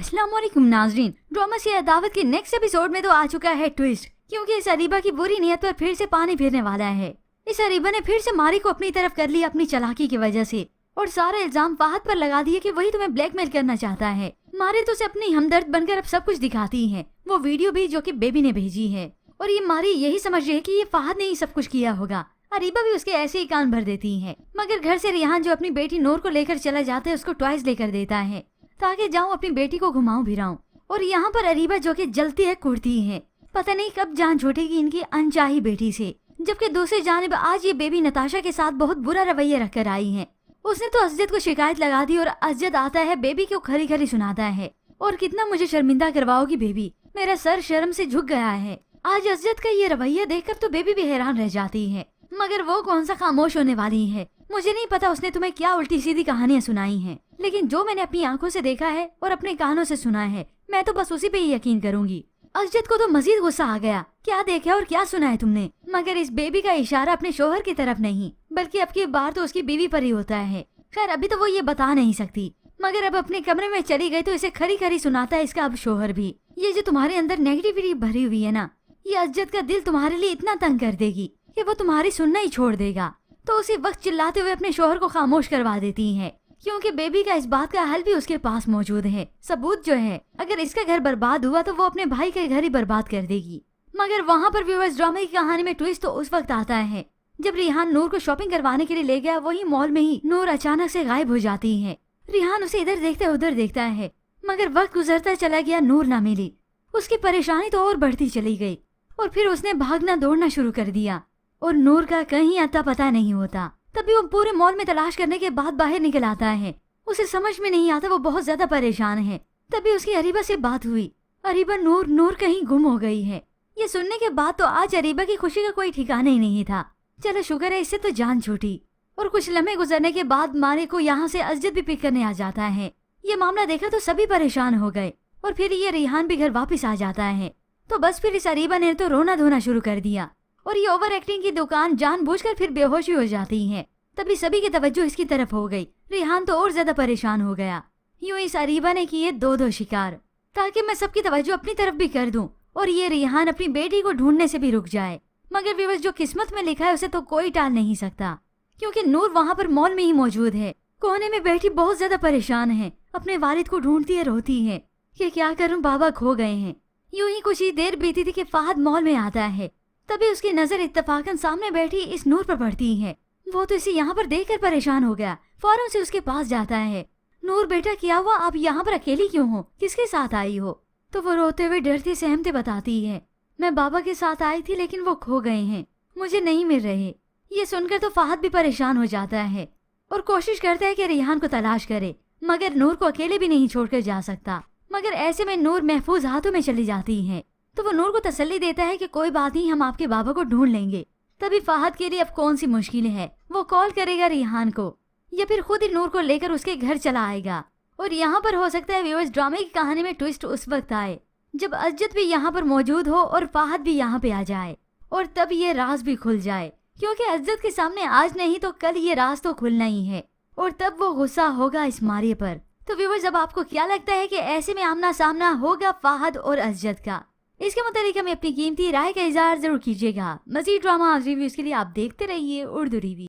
अस्सलाम वालेकुम नाजरीन। ड्रामा से अदावत के नेक्स्ट एपिसोड में तो आ चुका है ट्विस्ट, क्योंकि इस अरीबा की बुरी नीयत पर फिर से पानी फिरने वाला है। इस अरीबा ने फिर से मारी को अपनी तरफ कर लिया अपनी चालाकी की वजह से, और सारे इल्जाम फाहद पर लगा दिए कि वही तुम्हें ब्लैकमेल करना चाहता है। मारी तो उसे अपनी हमदर्द बनकर अब सब कुछ दिखाती है, वो वीडियो भी जो कि बेबी ने भेजी है, और ये मारी यही समझ रही है कि ये फाहद ने ही सब कुछ किया होगा। अरीबा भी उसके ऐसे ही कान भर देती है, मगर घर से रिहान जो अपनी बेटी नूर को लेकर चला जाता है उसको टॉयज लेकर देता है ताकि जाऊं अपनी बेटी को घुमाऊं फिराऊं। और यहाँ पर अरीबा जो कि जलती है कुड़ती है, पता नहीं कब जान छूटेगी इनकी अनचाही बेटी से। जबकि दूसरी जानिब आज ये बेबी नताशा के साथ बहुत बुरा रवैया रखकर आई है। उसने तो अजद को शिकायत लगा दी और अजद आता है बेबी को खरी खरी सुनाता है, और कितना मुझे शर्मिंदा करवाओगी बेबी, मेरा सर शर्म से झुक गया है। आज अजद का ये रवैया देखकर तो बेबी भी हैरान रह जाती है, मगर वो कौन सा खामोश होने वाली है। मुझे नहीं पता उसने तुम्हें क्या उल्टी सीधी कहानियां सुनाई हैं, लेकिन जो मैंने अपनी आंखों से देखा है और अपने कानों से सुना है, मैं तो बस उसी पे ही यकीन करूंगी। अजद को तो मजीद गुस्सा आ गया, क्या देखा और क्या सुना है तुमने? मगर इस बेबी का इशारा अपने शोहर की तरफ नहीं, बल्कि अब की बार तो उसकी बीवी पर ही होता है। खैर अभी तो वो ये बता नहीं सकती, मगर अब अपने कमरे में चली गई तो इसे खरी खरी सुनाता है इसका अब शोहर भी। ये जो तुम्हारे अंदर नेगेटिविटी भरी हुई है ना, ये अजद का दिल तुम्हारे लिए इतना तंग कर देगी कि वो तुम्हारी सुनना ही छोड़ देगा। तो उसी वक्त चिल्लाते हुए अपने शोहर को खामोश करवा देती है, क्योंकि बेबी का इस बात का हल भी उसके पास मौजूद है। सबूत जो है, अगर इसका घर बर्बाद हुआ तो वो अपने भाई का घर ही बर्बाद कर देगी। मगर वहाँ पर व्यूअर्स ड्रामे की कहानी में ट्विस्ट तो उस वक्त आता है जब रिहान नूर को शॉपिंग करवाने के लिए ले गया। वही मॉल में ही नूर अचानक से गायब हो जाती है। रिहान उसे इधर देखता उधर देखता है, मगर वक्त गुजरता चला गया, नूर ना मिली। उसकी परेशानी तो और बढ़ती चली गई, और फिर उसने भागना दौड़ना शुरू कर दिया, और नूर का कहीं अता पता नहीं होता। तभी वो पूरे मॉल में तलाश करने के बाद बाहर निकल आता है। उसे समझ में नहीं आता, वो बहुत ज्यादा परेशान है। तभी उसकी अरीबा से बात हुई। अरीबा नूर कहीं गुम हो गई है। ये सुनने के बाद तो आज अरीबा की खुशी का कोई ठिकाना ही नहीं था। चलो शुक्र है इससे तो जान छूटी। और कुछ लम्हे गुजरने के बाद मारे को यहाँ से अजद भी पिक करने आ जाता है। ये मामला देखा तो सभी परेशान हो गए, और फिर ये रिहान भी घर वापिस आ जाता है। तो बस फिर इस अरीबा ने तो रोना धोना शुरू कर दिया, और ये ओवर एक्टिंग की दुकान जानबूझकर फिर बेहोशी हो जाती है। तभी सभी की तवज्जो इसकी तरफ हो गई। रिहान तो और ज्यादा परेशान हो गया। यूं इस अरीबा ने किए दो शिकार, ताकि मैं सबकी तवज्जो अपनी तरफ भी कर दूं, और ये रिहान अपनी बेटी को ढूंढने से भी रुक जाए। मगर व्यूअर्स जो किस्मत में लिखा है उसे तो कोई टाल नहीं सकता, क्योंकि नूर वहाँ पर मॉल में ही मौजूद है। कोने में बैठी बहुत ज्यादा परेशान है, अपने वालिद को ढूंढती है, रोती है कि क्या करूं, बाबा खो गए हैं। यूं ही कुछ ही देर बीती थी कि फाहद मॉल में आता है। तभी उसकी नजर इत्तफाकन सामने बैठी इस नूर पर पड़ती है। वो तो इसे यहाँ पर देखकर परेशान हो गया, फौरन से उसके पास जाता है। नूर बेटा क्या हुआ, आप यहाँ पर अकेली क्यों हो, किसके साथ आई हो? तो वो रोते हुए डरते सहमते बताती है, मैं बाबा के साथ आई थी लेकिन वो खो गए हैं, मुझे नहीं मिल रहे। ये सुनकर तो फाहद भी परेशान हो जाता है और कोशिश करता है कि रिहान को तलाश करे, मगर नूर को अकेले भी नहीं छोड़कर जा सकता। मगर ऐसे में नूर महफूज हाथों में चली जाती है। तो वो नूर को तसल्ली देता है कि कोई बात नहीं, हम आपके बाबा को ढूंढ लेंगे। तभी फाहद के लिए अब कौन सी मुश्किल है, वो कॉल करेगा रिहान को, या फिर खुद ही नूर को लेकर उसके घर चला आएगा। और यहाँ पर हो सकता है व्यूअर्स ड्रामे की कहानी में ट्विस्ट उस वक्त आए जब अजद भी यहाँ पर मौजूद हो और फाहद भी यहाँ पे आ जाए, और तब ये राज भी खुल जाए, क्योंकि अजद के सामने आज नहीं तो कल ये राज तो खुलना ही है, और तब वो गुस्सा होगा इस मारिये पर। तो व्यूअर्स अब आपको क्या लगता है कि ऐसे में आमना सामना होगा फाहद और अजद का? इसके मुताबिक हमें अपनी कीमती राय का इज़हार जरूर कीजिएगा। मज़ीद ड्रामा रिव्यूज के लिए आप देखते रहिए उर्दू रिव्यू।